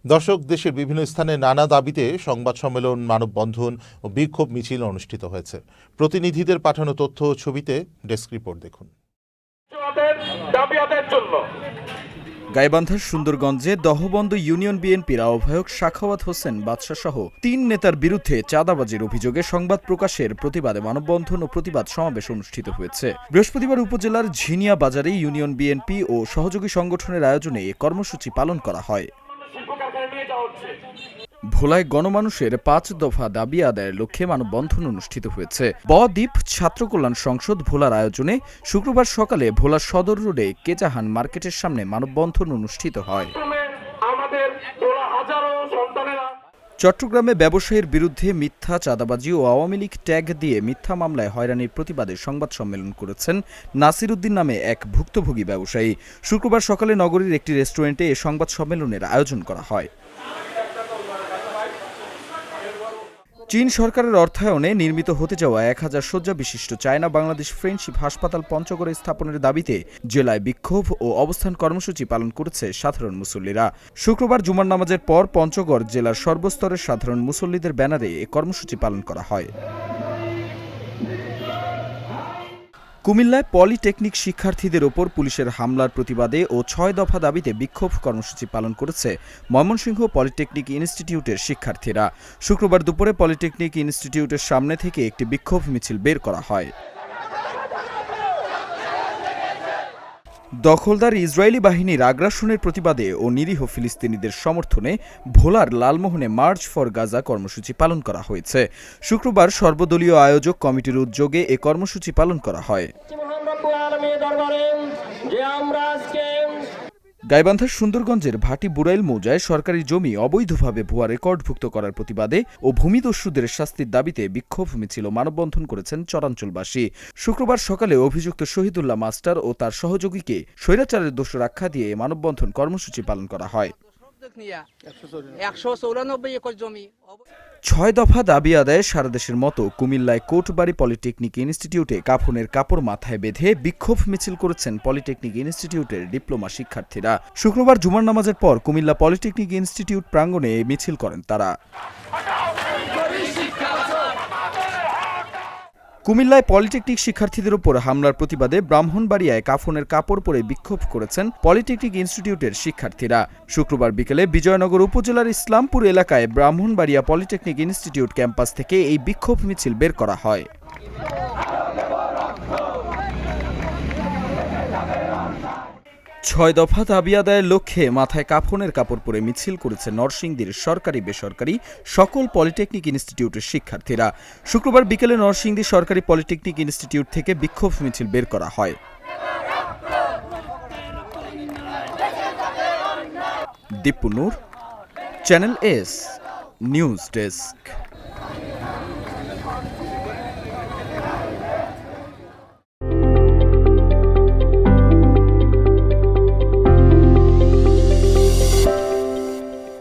দর্শক, দেশের বিভিন্ন স্থানে নানা দাবিতে সংবাদ সম্মেলন, মানববন্ধন ও বিক্ষোভ মিছিল অনুষ্ঠিত হয়েছে। প্রতিনিধিদের পাঠানো তথ্য ও ছবিতে ডেস্ক রিপোর্ট দেখুন। গাইবান্ধার সুন্দরগঞ্জে দহবন্দ ইউনিয়ন বিএনপির আহ্বায়ক সাখাওয়াত হোসেন বাদশা সহ ৩ নেতার বিরুদ্ধে চাঁদাবাজির অভিযোগে সংবাদ প্রকাশের প্রতিবাদে মানববন্ধন ও প্রতিবাদ সমাবেশ অনুষ্ঠিত হয়েছে। বৃহস্পতিবার উপজেলার ঝিনিয়া বাজারে ইউনিয়ন বিএনপি ও সহযোগী সংগঠনের আয়োজনে এ কর্মসূচি পালন করা হয়। ভোলায় গণমানুষের ৫ দফা দাবি আদায়ের লক্ষ্যে মানববন্ধন অনুষ্ঠিত হয়েছে। দ্বীপ ছাত্র কল্যাণ সংসদ ভোলার আয়োজনে শুক্রবার সকালে ভোলা সদর রোডে কেজাহান মার্কেটের সামনে মানববন্ধন অনুষ্ঠিত হয়। চট্টগ্রামে ব্যবসায়ীর বিরুদ্ধে মিথ্যা চাঁদাবাজি ও আওয়ামী লীগ ট্যাগ দিয়ে মিথ্যা মামলায় হয়রানির প্রতিবাদে সংবাদ সম্মেলন করেছেন নাসির উদ্দিন নামে এক ভুক্তভোগী ব্যবসায়ী। শুক্রবার সকালে নগরীর একটি রেস্টুরেন্টে এ সংবাদ সম্মেলনের আয়োজন করা হয়। চীন সরকারের অর্থায়নে নির্মিত হতে যাওয়া ১,০০০ শয্যা বিশিষ্ট চায়না বাংলাদেশ ফ্রেন্ডশিপ হাসপাতাল পঞ্চগড়ে স্থাপনের দাবিতে জেলায় বিক্ষোভ ও অবস্থান কর্মসূচি পালন করেছে সাধারণ মুসল্লিরা। শুক্রবার জুমার নামাজের পর পঞ্চগড় জেলার সর্বস্তরের সাধারণ মুসল্লিদের ব্যানারে এ কর্মসূচি পালন করা হয়। কুমিল্লায় পলিটেকনিক শিক্ষার্থীদের ওপর পুলিশের হামলার প্রতিবাদে ও ৬ দফা দাবিতে বিক্ষোভ কর্মসূচি পালন করেছে ময়মনসিংহ পলিটেকনিক ইনস্টিটিউটের শিক্ষার্থীরা। শুক্রবার দুপুরে পলিটেকনিক ইনস্টিটিউটের সামনে থেকে একটি বিক্ষোভ মিছিল বের করা হয়। দখলদার ইসরায়েলি বাহিনীর আগ্রাসনের প্রতিবাদে ও নিরীহ ফিলিস্তিনিদের সমর্থনে ভোলার লালমোহনে মার্চ ফর গাজা কর্মসূচি পালন করা হয়েছে। শুক্রবার সর্বদলীয় আয়োজক কমিটির উদ্যোগে এ কর্মসূচি পালন করা হয়। গাইবান্ধার সুন্দরগঞ্জের ভাটি বুড়াইল মৌজায় সরকারি জমি অবৈধভাবে ভুয়া রেকর্ডভুক্ত করার প্রতিবাদে ও ভূমিদস্যুদের শাস্তির দাবিতে বিক্ষোভ মিছিল ও মানববন্ধন করেছেন চরাঞ্চলবাসী। শুক্রবার সকালে অভিযুক্ত শহীদুল্লাহ মাস্টার ও তার সহযোগীকে স্বৈরাচারের দোষর আখ্যা দিয়ে মানববন্ধন কর্মসূচি পালন করা হয়। ৬ দফা দাবি আদায়ে সারা দেশের মতো কুমিল্লায় কোটবাড়ি পলিটেকনিক ইনস্টিটিউটে কাফনের কাপড় মাথায় বেঁধে বিক্ষোভ মিছিল করেছেন পলিটেকনিক ইনস্টিটিউটের ডিপ্লোমা শিক্ষার্থীরা। শুক্রবার জুমার নামাজের পর কুমিল্লা পলিটেকনিক ইনস্টিটিউট প্রাঙ্গণে মিছিল করেন তারা। কুমিল্লায় পলিটেকনিক শিক্ষার্থীদের উপর হামলার প্রতিবাদে ব্রাহ্মণবাড়িয়ায় কাফনের কাপড় পরে বিক্ষোভ করেছেন পলিটেকনিক ইনস্টিটিউটের শিক্ষার্থীরা। শুক্রবার বিকেলে বিজয়নগর উপজেলার ইসলামপুর এলাকায় ব্রাহ্মণবাড়িয়া পলিটেকনিক ইনস্টিটিউট ক্যাম্পাস থেকে এই বিক্ষোভ মিছিল বের করা হয়। ৬ দফা দাবি আদায়ের লক্ষ্যে মাথায় কাফনের কাপড় পরে মিছিল করেছে নরসিংদীর সরকারি বেসরকারি সকল পলিটেকনিক ইনস্টিটিউটের শিক্ষার্থীরা। শুক্রবার বিকেলে নরসিংদী সরকারি পলিটেকনিক ইনস্টিটিউট থেকে বিক্ষোভ মিছিল বের করা হয়। দীপু নূর, চ্যানেল এস, নিউজ ডেস্ক।